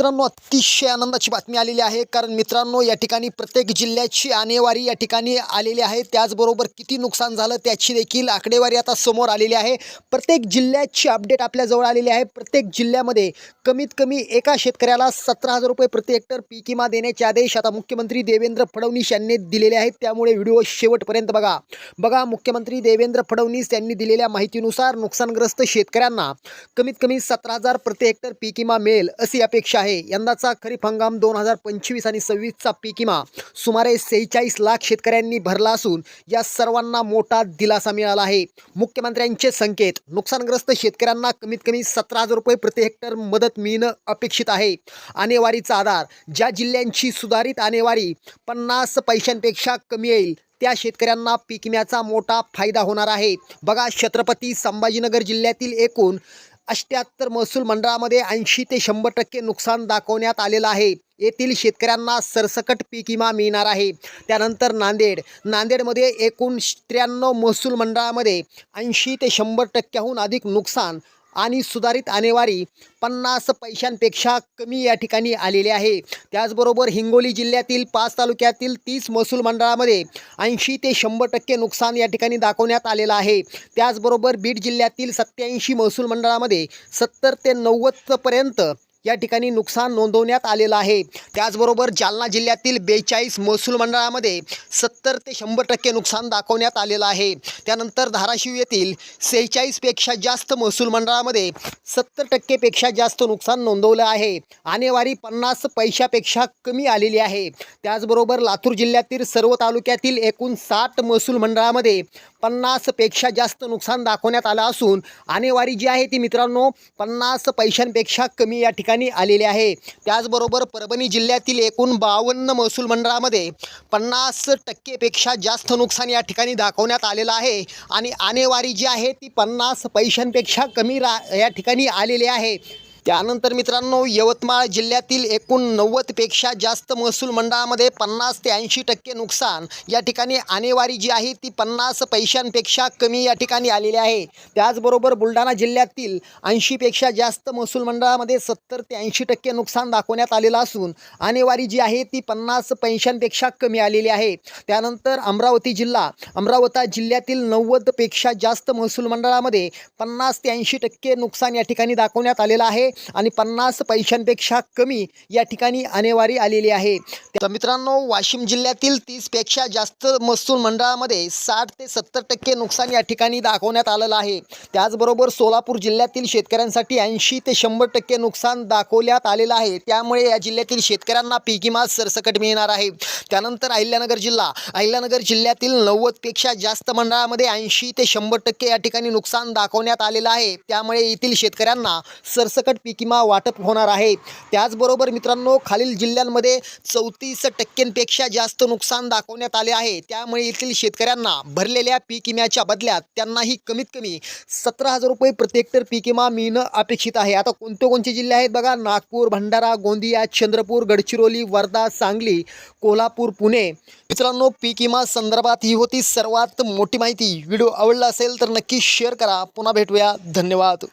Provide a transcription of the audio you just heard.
मित्रांनो, अतिशय आनंदाची बातमी आलेली आहे। कारण मित्रांनो, या ठिकाणी प्रत्येक जिल्ह्याची आणेवारी या ठिकाणी आलेली आहे। त्याचबरोबर किती नुकसान झालं त्याची देखील आकडेवारी आता समोर आलेली आहे। प्रत्येक जिल्ह्याची अपडेट आपल्याजवळ आलेली आहे। प्रत्येक जिल्ह्यामध्ये कमीत कमी एका शेतकऱ्याला 17,000 रुपये प्रति हेक्टर पीक विमा देण्याचे आदेश आता मुख्यमंत्री देवेंद्र फडणवीस यांनी दिलेले आहेत। त्यामुळे व्हिडिओ शेवटपर्यंत बघा। मुख्यमंत्री देवेंद्र फडणवीस यांनी दिलेल्या माहितीनुसार नुकसानग्रस्त शेतकऱ्यांना कमीत कमी 17,000 प्रति हेक्टर पीक विमा मिळेल अशी अपेक्षा आहे। यंदाचा खरीप हंगाम 2025 आणि 26चा पीक विमा सुमारे 46 लाख शेतकऱ्यांनी भरला असून या सर्वांना मोठा दिलासा मिळाला आहे। मुख्यमंत्र्यांचे संकेत, नुकसानग्रस्त शेतकऱ्यांना कमीत कमी 17,000 रुपये प्रति हेक्टर मदत मिळणं अपेक्षित आहे। आणेवारीचा आधार, ज्या जिल्ह्यांची सुधारित आणेवारी 50 पैशांपेक्षा कमी येईल त्या शेतकऱ्यांना पीक विम्याचा मोठा फायदा होणार आहे। बघा, छत्रपती संभाजीनगर जिल्ह्यातील एकूण 78 महसूल मंडळामध्ये 80 ते 100% नुकसान दाखवण्यात आलेलं आहे। येथील शेतकऱ्यांना सरसकट पीक विमा मिळणार आहे। त्यानंतर नांदेडमध्ये एकूण 93 महसूल मंडळामध्ये 80 ते 100%हून अधिक नुकसान आणि सुधारित आणेवारी 50 पैशांपेक्षा कमी या ठिकाणी आलेले आहे। त्याचबरोबर हिंगोली जिल्ह्यातील 5 तालुक्यातील 30 महसूल मंडळामध्ये 80 ते 100% नुकसान या ठिकाणी दाखवण्यात आलेलं आहे। त्याचबरोबर बीड जिल्ह्यातील 87 महसूल मंडळामध्ये 70 ते 90 पर्यंत या ठिकाणी नुकसान नोंदवण्यात आलेलं आहे। त्याचबरोबर जालना जिल्ह्यातील 42 महसूल मंडळामध्ये 70 ते 100% नुकसान दाखवण्यात आलेलं आहे। त्यानंतर धाराशिव येथील 46 पेक्षा जास्त महसूल मंडळामध्ये 70% पेक्षा जास्त नुकसान नोंदवलं आहे। आणेवारी 50 पैशापेक्षा कमी आलेली आहे। त्याचबरोबर लातूर जिल्ह्यातील सर्व तालुक्यातील एकूण 60 महसूल मंडळामध्ये 50 पेक्षा जास्त नुकसान दाखवण्यात आलं असून आणेवारी जी आहे ती मित्रांनो 50 पैशांपेक्षा कमी या ठिकाणी आलेले आहे। त्याचबरोबर परभणी जिल्ह्यातील एकूण 52 महसूल मंडळामध्ये 50% पेक्षा जास्त नुकसान या ठिकाणी दाखवण्यात आलेलं आहे आणि आणेवारी जी आहे ती 50 पैशांपेक्षा कमी या ठिकाणी आलेली आहे। त्यानंतर मित्रांनो, यवतमाळ जिल्ह्यातील एकूण 90 पेक्षा जास्त महसूल मंडळामध्ये 50 ते 80% नुकसान या ठिकाणी आणेवारी जी आहे ती 50 पैशांपेक्षा कमी या ठिकाणी आलेली आहे। त्याचबरोबर बुलढाणा जिल्ह्यातील 80 पेक्षा जास्त महसूल मंडळामध्ये 70 ते 80% नुकसान दाखवण्यात आलेलं असून आणेवारी जी आहे ती 50 पैशांपेक्षा कमी आलेली आहे। त्यानंतर अमरावती जिल्ह्यातील 90 पेक्षा जास्त महसूल मंडळामध्ये 50 ते 80% नुकसान या ठिकाणी दाखवण्यात आलेलं आहे आणि 50 पैशांपेक्षा कमी या ठिकाणी आणेवारी आलेली आहे। तर मित्रांनो, वाशिम जिल्ह्यातील 30 पेक्षा जास्त महसूल मंडळामध्ये 60 ते 70% नुकसान या ठिकाणी दाखवण्यात आलेलं आहे। त्याचबरोबर सोलापूर जिल्ह्यातील शेतकऱ्यांसाठी 80 ते 100% नुकसान दाखवण्यात आलेलं आहे। त्यामुळे या जिल्ह्यातील शेतकऱ्यांना पीक विमा सरसकट मिळणार आहे। त्यानंतर अहिल्यानगर जिल्ह्यातील 90 पेक्षा जास्त मंडळामध्ये 80 ते 100% या ठिकाणी नुकसान दाखवण्यात आलेलं आहे। त्यामुळे येथील शेतकऱ्यांना सरसकट पीक विमा वाटप होणार आहे। त्याचबरोबर मित्रांनो, खालील जिल्ह्यांमध्ये 34% जास्त नुकसान दाखवण्यात आले आहे। त्यामुळे येथील शेतकऱ्यांना भरलेल्या पीक विम्याच्या बदल्यात त्यांनाही कमीत कमी 17,000 रुपये प्रति हेक्टर पीक विमा मिळणं अपेक्षित आहे। आता कोणते जिल्हे आहेत बघा, नागपूर, भंडारा, गोंदिया, चंद्रपूर, गडचिरोली, वर्धा, सांगली, कोल्हापूर, पुणे। मित्रांनो, पीक विमा संदर्भात ही होती सर्वात मोठी माहिती। व्हिडिओ आवडला असेल तर नक्की शेअर करा। पुन्हा भेटूया, धन्यवाद।